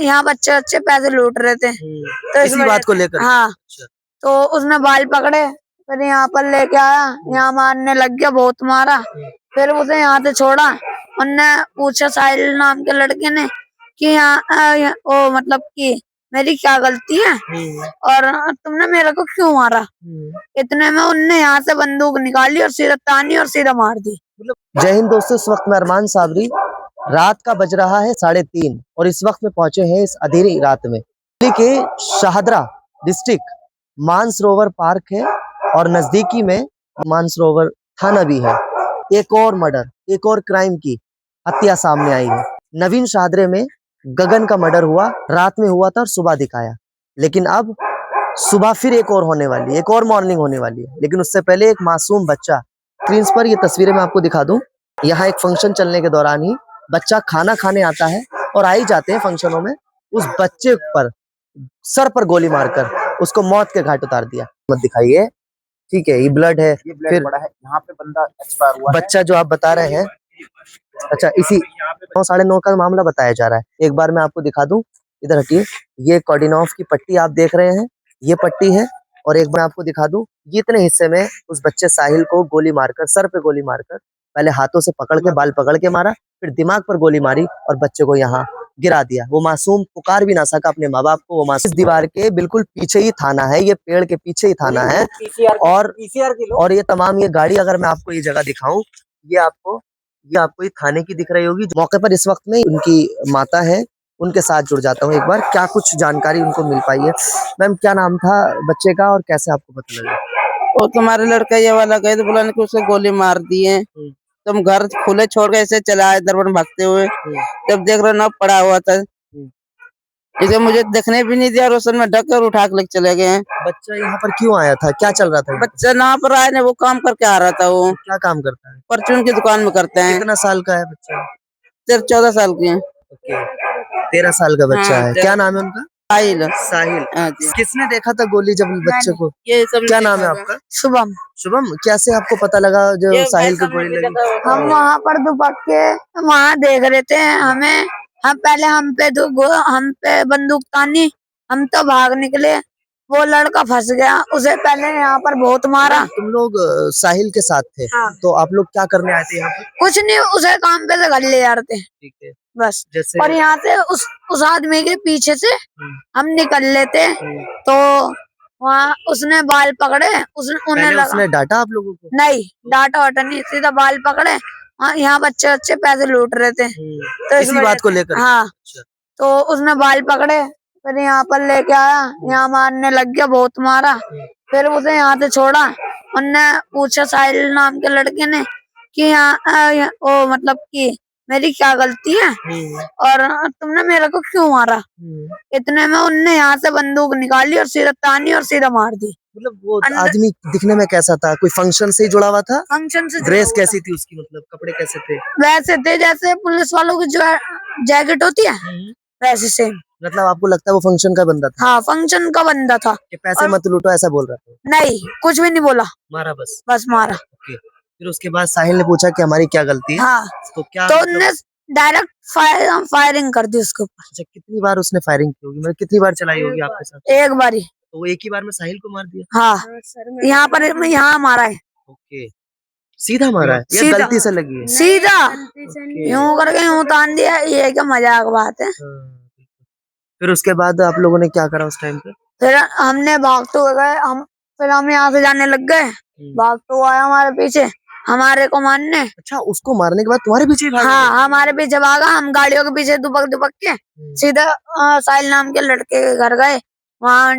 यहाँ बच्चे बच्चे पैसे लूट रहे थे तो इसी बात को लेकर। हाँ। अच्छा। तो उसने बाल पकड़े, फिर यहाँ पर लेके आया, यहाँ मारने लग गया, बहुत मारा। फिर उसे यहाँ से छोड़ा। उनने पूछा साहिल नाम के लड़के ने कि यहाँ ओ मतलब कि मेरी क्या गलती है और तुमने मेरे को क्यों मारा। इतने में उनने यहाँ से बंदूक निकाली और सीधा तानी और सीधा मार दी। जय हिंद दोस्तों, इस वक्त मैं अरमान साबरी, रात का बज रहा है 3:30 और इस वक्त में पहुंचे हैं इस अंधेरी रात में दिल्ली के शाहदरा डिस्ट्रिक्ट मानसरोवर पार्क है और नजदीकी में मानसरोवर थाना भी है। एक और मर्डर, एक और क्राइम की हत्या सामने आई है। नवीन शाहदरे में गगन का मर्डर हुआ, रात में हुआ था और सुबह दिखाया, लेकिन अब सुबह फिर एक और होने वाली है, एक और मॉर्निंग होने वाली है। लेकिन उससे पहले एक मासूम बच्चा, स्क्रीन पर ये तस्वीरें मैं आपको दिखा दूं। यहाँ एक फंक्शन चलने के दौरान ही बच्चा खाना खाने आता है और आ ही जाते हैं फंक्शनों में, उस बच्चे पर सर पर गोली मारकर उसको मौत के घाट उतार दिया। मत दिखाइए, ठीक है, ये ब्लड है, फिर बड़ा है, यहाँ पे बंदा एक्सपायर हुआ बच्चा जो आप बता रहे हैं, अच्छा इसी 9 साढ़े 9 का मामला बताया जा रहा है। एक बार मैं आपको दिखा दूं, इधर हटिए, ये कोर्डिनॉफ की पट्टी आप देख रहे हैं, ये पट्टी है। और एक बार आपको दिखा दूं, ये इतने हिस्से में उस बच्चे साहिल को गोली मारकर, सर पे गोली मारकर, पहले हाथों से पकड़ के, बाल पकड़ के मारा, फिर दिमाग पर गोली मारी और बच्चे को यहाँ गिरा दिया। वो मासूम पुकार भी ना सका अपने माँ बाप को। वो मासूम इस दीवार के बिल्कुल पीछे ही थाना है, ये पेड़ के पीछे ही थाना है। और ये तमाम ये गाड़ी, अगर मैं आपको ये जगह दिखाऊं, ये आपको ये थाने की दिख रही होगी। मौके पर इस वक्त में उनकी माता है, उनके साथ जुड़ जाता हूँ एक बार, क्या कुछ जानकारी उनको मिल पाई है। मैम, क्या नाम था बच्चे का और कैसे आपको पता लगा? वो तुम्हारे लड़का ये वाला गए तो बोला कि उसको गोली मार दी है। तुम घर खुले छोड़ के ऐसे चला इधर भागते हुए, जब देख रहे ना पड़ा हुआ था, इसे मुझे देखने भी नहीं दिया, रोशन में ढक कर उठा के चले गए हैं। बच्चा यहाँ पर क्यों आया था, क्या चल रहा था? बच्चा यहाँ पर आया नहीं, वो काम करके आ रहा था। वो क्या काम करता है? परचून की दुकान में करते हैं। कितना साल का है बच्चा? 14 साल की है। 13 साल का बच्चा है। क्या नाम है उनका? साहिल। साहिल। किसने देखा था गोली जब बच्चे को? ये सब क्या नाम है आपका? शुभम। शुभम, कैसे आपको पता लगा जो साहिल को गोली लगी? हम वहाँ पर दुपक के वहाँ देख रहे थे, हम पे बंदूक तानी, हम तो भाग निकले, वो लड़का फंस गया, उसे पहले यहाँ पर बहुत मारा। तुम लोग साहिल के साथ थे? हाँ। तो आप लोग क्या करने आए थे यहाँ पर? कुछ नहीं, उसे काम पे से घर ले जा रहे थे। ठीक है। बस। जैसे और यहाँ से उस आदमी के पीछे से हम निकल लेते, तो वहाँ उसने बाल पकड़े, उसने डांटा आप लोगों को? नहीं, डांटा वाटा नहीं, सीधा बाल पकड़े। यहाँ बच्चे बच्चे पैसे लूट रहे थे तो इसी बात को लेकर। हाँ। तो उसने बाल पकड़े, फिर यहाँ पर लेके आया, यहाँ मारने लग गया, बहुत मारा। फिर उसे यहाँ से छोड़ा। उनने पूछा साहिल नाम के लड़के ने कि यहाँ ओ मतलब कि मेरी क्या गलती है और तुमने मेरे को क्यों मारा। इतने में उनने यहाँ से बंदूक निकाली और सीधा तानी और सीधा मार दी। मतलब वो आदमी दिखने में कैसा था? कोई फंक्शन से ही जुड़ा हुआ था? फंक्शन से। ड्रेस कैसी थी उसकी, मतलब कपड़े कैसे थे? वैसे थे जैसे पुलिस वालों की जो जैकेट होती है, वैसे सेम। मतलब आपको लगता है वो फंक्शन का बंदा था? हाँ, फंक्शन का बंदा था। कि पैसे मत लूटो ऐसा बोल रहा था? नहीं, कुछ भी नहीं बोला, मारा बस मारा। फिर उसके बाद साहिल ने पूछा कि हमारी क्या गलती है? हाँ। तो क्या तो उनने डायरेक्ट फायरिंग कर दी उसके ऊपर। अच्छा, कितनी बार उसने फायरिंग की होगी, मतलब कितनी बार चलाई होगी आपके साथ? एक बार ही। तो वो एक ही बार में साहिल को मार दिया? हाँ, यहाँ मारा है। ओके, सीधा मारा है या गलती से लगी है? सीधा यूं करके यूं तान दिया, ये क्या मजाक बात है। फिर उसके बाद आप लोगों ने क्या करा उस टाइम पे? फिर हमने भागते हुए गए, फिर हम यहाँ से जाने लग गए, भागते हुए आया हमारे पीछे, हमारे को मारने। अच्छा, उसको मारने के बाद तुम्हारे पीछे भागा? हाँ, हमारे पीछे भागा, हम गाड़ियों के पीछे दुबक के सीधा साहिल नाम के लड़के के घर गए। वहाँ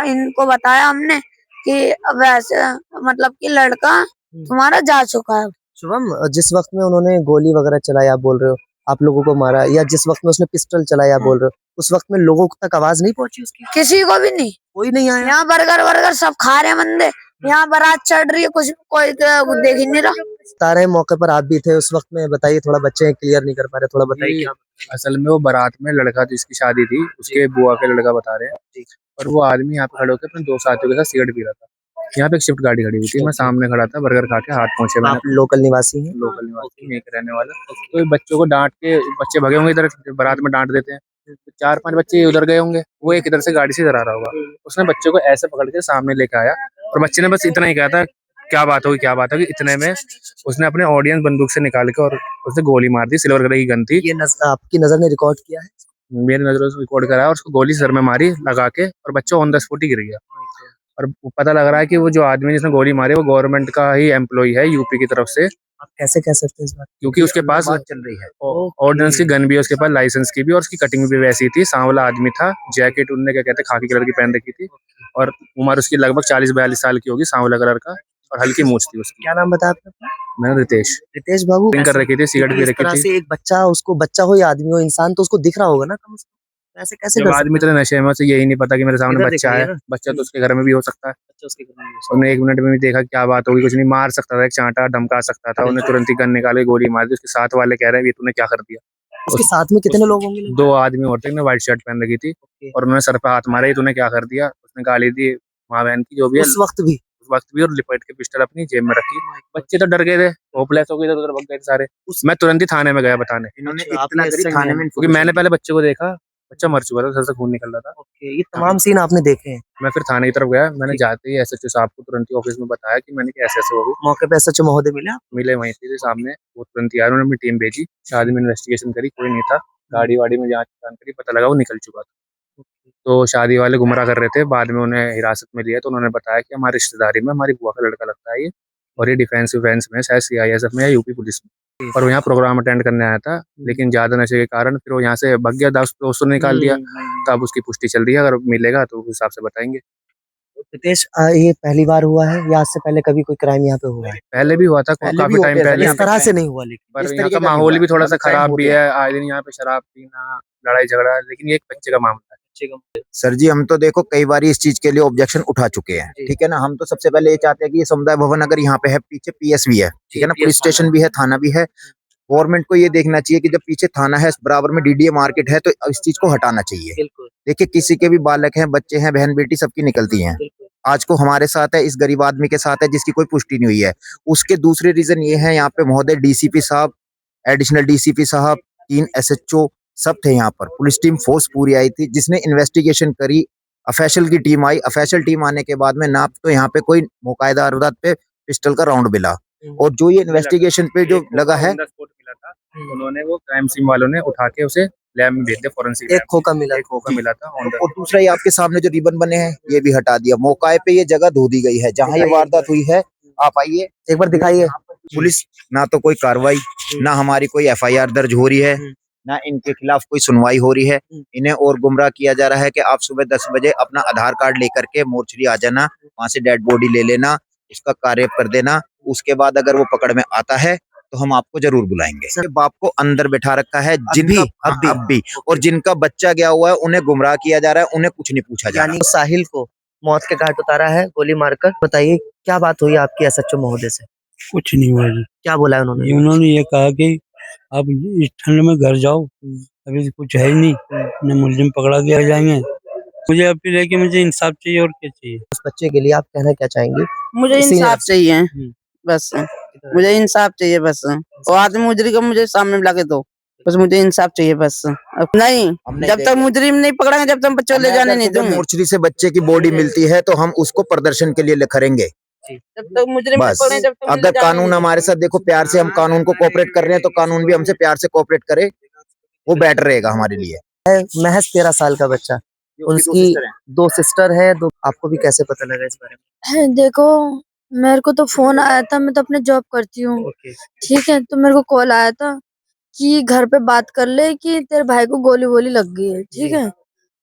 इनको बताया हमने कि वैसे मतलब कि लड़का तुम्हारा जा चुका है। शुभम, जिस वक्त में उन्होंने गोली वगैरह चलाई, आप बोल रहे हो आप लोगों को मारा, या जिस वक्त में उसने पिस्टल चलाया, आप बोल रहे हो, उस वक्त में लोगों तक आवाज नहीं पहुंची उसकी? किसी को भी नहीं, कोई नहीं आया? यहाँ बर्गर सब खा रहे हैं बंदे, यहाँ बारात चढ़ रही है, कुछ कोई देख ही नहीं रहा। बता रहे मौके पर आप भी थे उस वक्त में, बताइए थोड़ा, बच्चे क्लियर नहीं कर पा रहे, थोड़ा बताइए। असल में वो बारात में लड़का जिसकी शादी थी, उसके बुआ के लड़का बता रहे हैं, और वो आदमी यहाँ पे खड़े होकर अपने 2 साथियों के साथ सिगरेट पी रहा था। यहाँ पे एक शिफ्ट गाड़ी खड़ी हुई थी, मैं सामने खड़ा था, बर्गर खा के हाथ पहुंचे। आप लोकल निवासी हैं? लोकल निवासी, यहीं के रहने वाला। तो बच्चों को डांट के, बच्चे भगे होंगे इधर, बारात में डांट देते हैं, 4-5 बच्चे उधर गए होंगे, वो एक इधर से गाड़ी से इधर आ रहा होगा, उसने बच्चे को ऐसे पकड़ के सामने लेके आया और बच्चे ने बस इतना ही कहा था, क्या बात होगी, इतने में उसने अपने ऑडियंस बंदूक से निकाल के और उसने गोली मार दी। सिल्वर कलर की गन थी, ये आपकी नजर ने रिकॉर्ड किया है? मेरी नजरों से रिकॉर्ड करा और उसको गोली सर में मारी लगा के और बच्चा ऑन द स्पॉट ही गिर गया। और पता लग रहा है कि वो जो आदमी जिसने गोली मारी वो गवर्नमेंट का ही एम्प्लॉय है, यूपी की तरफ से, आप कैसे कह सकते हैं इस बात? क्योंकि उसके पास बात चल रही है। ऑर्डिनेंस की गन भी है उसके पास, लाइसेंस की भी, और उसकी कटिंग भी वैसी थी। सांवला आदमी था, जैकेट उनने क्या कहते हैं खाकी कलर की पहन रखी थी और उम्र उसकी लगभग 40-42 साल की होगी, सांवला कलर का, और हल्की मूंछ थी उसकी। क्या नाम बताया आपने? मैंने रितेश रितेश बाबू ड्रिंक कर रखी थी, सिगरेट भी इस रखी तरह थी। से एक बच्चा, उसको बच्चा हो या आदमी हो, इंसान तो उसको दिख रहा होगा ना कम से कम, ऐसे कैसे जब कर सकते आदमी इतने नशे में, उसे यही नहीं पता कि मेरे सामने इधर बच्चा दिखाइए है, ना। बच्चा तो उसके घर में भी हो सकता है। बच्चा उसके घर में है। उन्हें 1 मिनट में भी देखा क्या बात होगी, कुछ नहीं, मार सकता था, एक चांटा धमका सकता था, उन्हें तुरंत ही गन निकाल के गोली मार दी। उसके साथ वाले कह रहे हैं ये तूने क्या कर दिया। उसके साथ में कितने लोग होंगे? 2 आदमी और थे, ने व्हाइट शर्ट पहन रखी थी और उन्होंने सर पे हाथ मारा, ये तूने क्या कर दिया। उसने गाली दी माँ बहन की, जो भी है उस वक्त भी? उस वक्त भी, और लिपट के पिस्टल अपनी जेब में रखी। बच्चे तो डर गए थे, होपलेस हो गए, इधर उधर भाग गए थे सारे। मैं तुरंत ही थाने में गया बताने, इन्होंने अच्छा, इतना आपने करी SI थाने में? में क्योंकि मैंने पहले बच्चे को देखा, बच्चा मर चुका था, सर से खून निकल रहा था। ओके, ये तमाम सीन आपने देखे हैं? मैं फिर थाने की तरफ गया, मैंने जाते ही एसएचओ साहब को तुरंत ही ऑफिस में बताया कि मैंने कि ऐसे हो गई। मौके पे SHO महोदय मिले आपको? मिले वहीं पे सामने, वो तुरंत ही आए, उन्होंने अपनी टीम भेजी, शादी में इन्वेस्टिगेशन करी, कोई नहीं था, गाड़ी वाड़ी में जांच करी, पता लगा वो निकल चुका था। तो शादी वाले गुमराह कर रहे थे, बाद में उन्हें हिरासत में लिया तो उन्होंने बताया कि हमारी रिश्तेदारी में हमारी बुआ का लड़का लगता है ये, और ये डिफेंस विफेंस में शायद CISF में या यूपी पुलिस में, और वो यहाँ प्रोग्राम अटेंड करने आया था, लेकिन ज्यादा नशे के कारण फिर वो यहाँ से भाग गया, दोस्तों ने निकाल दिया। तब उसकी पुष्टि चल रही है, अगर मिलेगा तो उस हिसाब से बताएंगे। रितेश, ये पहली बार हुआ है या इससे पहले कभी कोई क्राइम यहाँ पे हुआ है? पहले भी हुआ था पहले काफी भी टाइम होते पहले, इस तरह से नहीं हुआ लेकिन। पर इस यहाँ तरीके का का नहीं माहौल हुआ। भी थोड़ा सा अभी टाइम खराब हो भी गया। है, आए दिन यहाँ पे शराब पीना, लड़ाई झगड़ा, लेकिन ये एक बच्चे का मामला है। सर जी, हम तो देखो कई बार इस चीज के लिए ऑब्जेक्शन उठा चुके हैं, ठीक है ना। हम तो सबसे पहले ये चाहते हैं कि ये समुदाय भवन अगर यहाँ पे है, पीछे PS भी है, ठीक है ना, पुलिस स्टेशन भी है, थाना भी है। गवर्नमेंट को ये देखना चाहिए कि जब पीछे थाना है, बराबर में DDA मार्केट है, तो इस चीज को हटाना चाहिए। देखिए, किसी के भी बालक हैं, बच्चे हैं, बहन बेटी सबकी निकलती हैं। आज को हमारे साथ है, इस गरीब आदमी के साथ है जिसकी कोई पुष्टि नहीं हुई है। उसके दूसरे रीजन ये है, यहाँ पे महोदय DCP साहब, एडिशनल DCP साहब, 3 SHO सब थे यहाँ पर, पुलिस टीम फोर्स पूरी आई थी जिसने इन्वेस्टिगेशन करी। ऑफिशियल की टीम आई, ऑफिशियल टीम आने के बाद में ना तो यहाँ पे कोई मुकायदा वारदात पे पिस्टल का राउंड मिला, और जो ये इन्वेस्टिगेशन पे जो लगा है, उन्होंने वो क्राइम सीन वालों ने उठा के उसे लैब में भेज दिया, फोरेंसिक एक खोखा मिला। मिला था on the और दूसरा ये आपके सामने जो रिबन बने हैं ये भी हटा दिया। मौके पे ये जगह धो दी गई है जहाँ ये वारदात हुई है। आप आइए, एक बार दिखाइए। पुलिस ना तो कोई कार्रवाई, ना हमारी कोई FIR दर्ज हो रही है, ना इनके खिलाफ कोई सुनवाई हो रही है। इन्हें और गुमराह किया जा रहा है कि आप सुबह 10 बजे अपना आधार कार्ड लेकर के मोर्चरी आ जाना, वहां से डेड बॉडी ले लेना, उसका कार्य कर देना, उसके बाद अगर वो पकड़ में आता है तो हम आपको जरूर बुलाएंगे। सर, बाप को अंदर बैठा रखा है, अब भी और जिनका बच्चा गया हुआ है उन्हें गुमराह किया जा रहा है, उन्हें कुछ नहीं पूछा जा रहा। यानी साहिल को मौत के घाट उतारा है गोली मारकर। बताइए क्या बात हुई आपकी SHO महोदय से? कुछ नहीं हुआ जी। क्या बोला है उन्होंने? उन्होंने ये कहा कि आप इस ठंड में घर जाओ, अभी कुछ है ही नहीं, न मुलजिम पकड़ा दिया जाएंगे। मुझे अपील है कि मुझे इंसाफ चाहिए, और क्या चाहिए। उस बच्चे के लिए आप कहना क्या चाहेंगे? मुझे इसी इंसाफ ने- चाहिए बस, मुझे इंसाफ चाहिए बस। वो आदमी मुजरिम को मुझे सामने ला के दो, बस मुझे इंसाफ चाहिए बस। अब नहीं, हमने जब तक मुजरिम नहीं पकड़ेंगे जब तक बच्चों को ले हमें जाने अगर नहीं सुबह दूंगे। मोर्चरी से बच्चे की बॉडी मिलती है तो हम उसको प्रदर्शन के लिए करेंगे। जब तक मुजरिम नहीं बस पकड़े जब तक अगर कानून हमारे साथ, देखो प्यार से हम कानून को कोऑपरेट कर रहे हैं तो कानून भी हमसे प्यार से कोऑपरेट करे, वो बेटर रहेगा हमारे लिए। महज 13 साल का बच्चा, उनकी 2 सिस्टर है। आपको भी कैसे पता लगा इस बारे में? देखो, मेरे को तो फोन आया था, मैं तो अपने जॉब करती हूँ, ओके। ठीक है, तो मेरे को कॉल आया था कि घर पे बात कर ले कि तेरे भाई को गोली वोली लग गई है, ठीक है।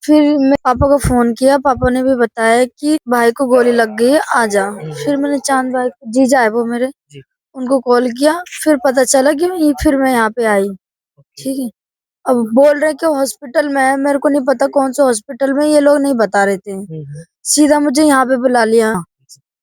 फिर मैं पापा को फोन किया, पापा ने भी बताया कि भाई को गोली लग गई है, आ जा। फिर मैंने चांद भाई को, जीजा है वो मेरे, उनको कॉल किया, फिर पता चला कि फिर मैं यहाँ पे आई, ठीक है। अब बोल रहे कि हॉस्पिटल में है, मेरे को नहीं पता कौन से हॉस्पिटल में, ये लोग नहीं बता रहे थे, सीधा मुझे यहाँ पे बुला लिया।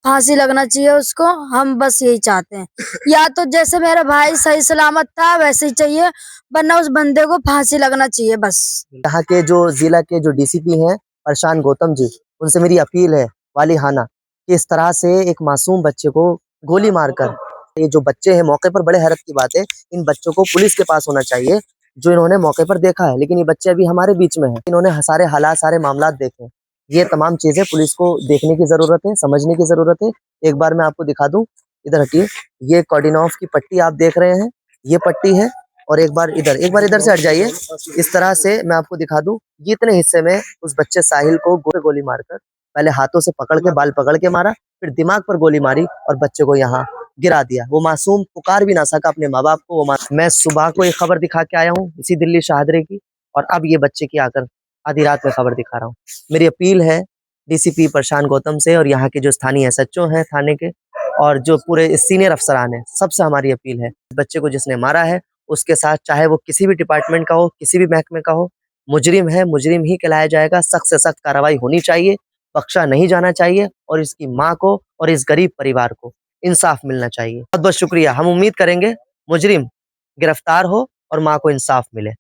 फांसी लगना चाहिए उसको, हम बस यही चाहते हैं। या तो जैसे मेरा भाई सही सलामत था वैसे ही चाहिए, वरना उस बंदे को फांसी लगना चाहिए बस। यहाँ के जो जिला के जो DCP हैं प्रशांत गौतम जी, उनसे मेरी अपील है वाली हाना कि इस तरह से एक मासूम बच्चे को गोली मारकर, ये जो बच्चे हैं मौके पर, बड़े हैरत की बात है, इन बच्चों को पुलिस के पास होना चाहिए जो इन्होंने मौके पर देखा है, लेकिन ये बच्चे अभी हमारे बीच में हैं। इन्होंने सारे हालात, सारे मामलात देखे हैं। ये तमाम चीजें पुलिस को देखने की जरूरत है, समझने की जरूरत है। एक बार मैं आपको दिखा दूं, इधर हटिए, ये कॉर्डिनॉफ की पट्टी आप देख रहे हैं, ये पट्टी है। और एक बार इधर से हट जाइए, इस तरह से मैं आपको दिखा दूं, ये इतने हिस्से में उस बच्चे साहिल को गोली मारकर, पहले हाथों से पकड़ के, बाल पकड़ के मारा, फिर दिमाग पर गोली मारी और बच्चे को यहाँ गिरा दिया। वो मासूम पुकार भी ना सका अपने माँ बाप को। मैं सुबह को एक खबर दिखा के आया हूँ इसी दिल्ली शाहदरे की, और अब ये बच्चे की आकर आधी रात में खबर दिखा रहा हूँ। मेरी अपील है डीसीपी प्रशांत गौतम से और यहाँ के जो स्थानीय एसएचओ हैं थाने के, और जो पूरे सीनियर अफसरान हैं, सबसे हमारी अपील है, बच्चे को जिसने मारा है उसके साथ, चाहे वो किसी भी डिपार्टमेंट का हो, किसी भी महकमे का हो, मुजरिम है, मुजरिम ही कहलाया जाएगा। सख्त से सख्त कार्रवाई होनी चाहिए, बख्शा नहीं जाना चाहिए, और इसकी माँ को और इस गरीब परिवार को इंसाफ मिलना चाहिए। बहुत बहुत शुक्रिया। हम उम्मीद करेंगे मुजरिम गिरफ्तार हो और माँ को इंसाफ मिले।